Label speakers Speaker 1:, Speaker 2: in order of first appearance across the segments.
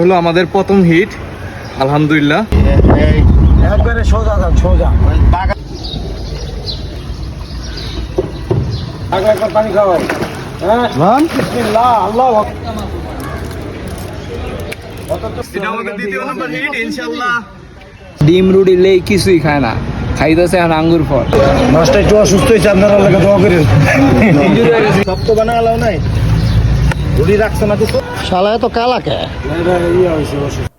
Speaker 1: হলো আমাদের প্রথম হিট, আলহামদুলিল্লাহ।
Speaker 2: একবারে সোজা যান, সোজা একবার পানি খাওয়াই। হ্যাঁ বিসমিল্লাহ, আল্লাহু আকবার।
Speaker 1: এটা আমাদের দ্বিতীয় নাম্বার হিট ইনশাআল্লাহ।
Speaker 3: ডিম রুটি লেই কিছুই খায় না, খাইতেছে এখন আঙ্গুর ফল।
Speaker 2: মাছটা একটু অসুস্থ হয়েছে, আপনারা লাগে দোয়া করেন। সব তো বানা গেল নাই, রুটি রাখছে না কিছু, শালা এত কালা কে?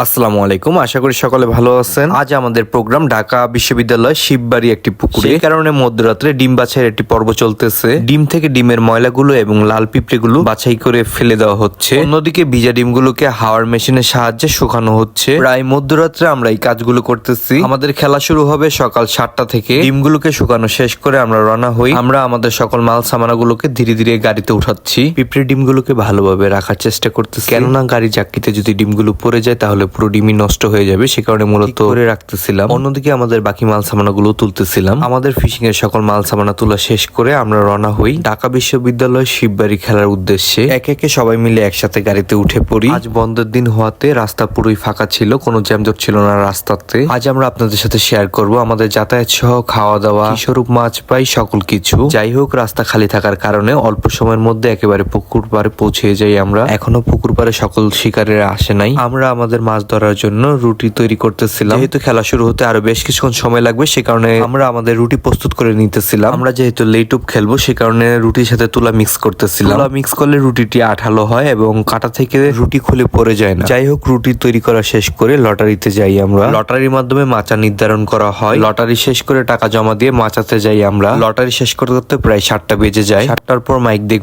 Speaker 4: আসসালামু আলাইকুম, আশা করি সকলে ভালো আছেন। আজ আমাদের প্রোগ্রাম ঢাকা বিশ্ববিদ্যালয় শিববাড়ি একটি পুকুরে। এই কারণে মধ্যরাত্রে ডিম বাছাইয়ের একটি পর্ব চলতেছে। ডিম থেকে ডিমের ময়লাগুলো এবং লাল পিঁপড়েগুলো বাছাই করে ফেলে দেওয়া হচ্ছে। অন্যদিকে ভিজা ডিমগুলোকে হাওয়ার মেশিনের সাহায্যে শুকানো হচ্ছে। প্রায় মধ্যরাত্রে আমরা এই কাজগুলো করতেছি। আমাদের খেলা শুরু হবে সকাল 7টা থেকে। ডিমগুলোকে শুকানো শেষ করে আমরা রওনা হই। আমরা আমাদের সকল মাল সামানাগুলোকে ধীরে ধীরে গাড়িতে উঠাচ্ছি। পিঁপড়ে ডিমগুলোকে ভালোভাবে রাখার চেষ্টা করতেছি, কেননা গাড়ি চাক্কিতে যদি ডিমগুলো পড়ে যায় তাহলে পুরো ডিমই নষ্ট হয়ে যাবে। সে কারণে মূলত করে রাখতেছিলাম। অন্যদিকে আমাদের বাকি মাল সামানাগুলো তুলতেছিলাম। আমাদের ফিশিং এর সকল মাল সামানা তোলা শেষ করে আমরা রওনা হই ঢাকা বিশ্ববিদ্যালয় শিববাড়ি খেলার উদ্দেশ্যে। একে একে সবাই মিলে একসাথে গাড়িতে উঠে পড়ি। আজ বন্ধের দিন হওয়াতে রাস্তা পুরোই ফাঁকা ছিল, কোনো জ্যামজট ছিল না রাস্তাতে। আজ আমরা আপনাদের সাথে শেয়ার করব আমাদের যাতায়াত সহ খাওয়া দাওয়া, কি স্বরূপ মাছ পাই, সকল কিছু। যাই হোক, রাস্তা খালি থাকার কারণে অল্প সময়ের মধ্যে একেবারে পুকুর পাড়ে পৌঁছে যাই আমরা। এখনো পুকুর পাড়ে সকল শিকারেরা আসে নাই। আমরা আমাদের মাছ ধরার জন্য রুটি তৈরি করতেছিলাম। যেহেতু খেলা শুরু হতে আরো বেশ কিছুক্ষণ সময় লাগবে, সে কারণে আমরা আমাদের রুটি প্রস্তুত করে নিতেছিলাম। আমরা যেহেতু লেট অফ খেলবো, সে কারণে রুটির সাথে তুলা মিক্স করতেছিলাম। তুলা মিক্স করলে রুটিটি আঠালো হয় এবং কাটা থেকে রুটি খুলে পড়ে যায় না। যাই হোক, রুটি তৈরি করা শেষ করে লটারিতে যাই আমরা। লটারির মাধ্যমে মাচা নির্ধারণ করা হয়। লটারি শেষ করে টাকা জমা দিয়ে মাচাতে যাই আমরা। লটারি শেষ করতে করতে প্রায় 7টা বেজে যায়। 7টার পর মাইক দিয়ে